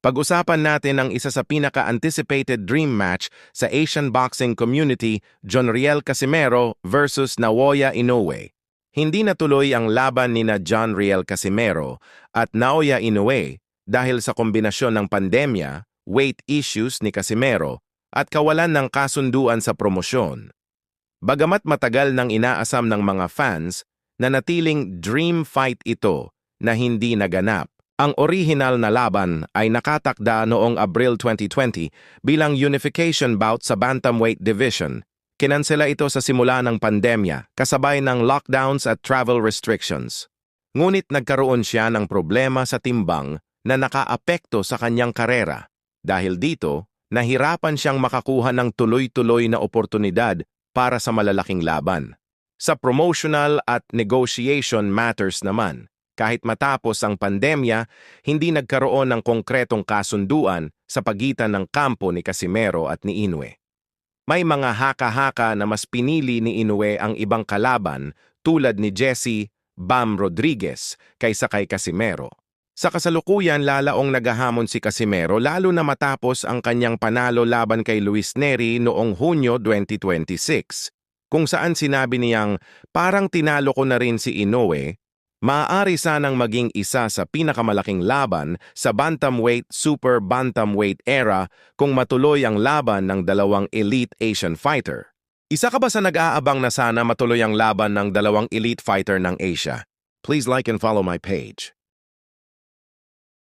Pag-usapan natin ang isa sa pinaka-anticipated dream match sa Asian boxing community, Jonriel Casimero versus Naoya Inoue. Hindi natuloy ang laban ni Jonriel Casimero at Naoya Inoue dahil sa kombinasyon ng pandemya, weight issues ni Casimero at kawalan ng kasunduan sa promosyon. Bagamat matagal nang inaasam ng mga fans, nanatiling dream fight ito na hindi naganap. Ang orihinal na laban ay nakatakda noong Abril 2020 bilang unification bout sa bantamweight division. Kinansela ito sa simula ng pandemya, kasabay ng lockdowns at travel restrictions. Ngunit nagkaroon siya ng problema sa timbang na nakaapekto sa kanyang karera. Dahil dito, nahirapan siyang makakuha ng tuloy-tuloy na oportunidad para sa malalaking laban. Sa promotional at negotiation matters naman, kahit matapos ang pandemya, hindi nagkaroon ng konkretong kasunduan sa pagitan ng kampo ni Casimero at ni Inoue. May mga haka-haka na mas pinili ni Inoue ang ibang kalaban tulad ni Jesse "Bam" Rodriguez kaysa kay Casimero. Sa kasalukuyan, lalaong naghahamon si Casimero lalo na matapos ang kanyang panalo laban kay Luis Nery noong Hunyo 2026, kung saan sinabi niyang parang tinalo ko na rin si Inoue. Maaari sanang maging isa sa pinakamalaking laban sa bantamweight super bantamweight era kung matuloy ang laban ng dalawang elite Asian fighter. Isa ka ba sa nag-aabang na sana matuloy ang laban ng dalawang elite fighter ng Asia? Please like and follow my page.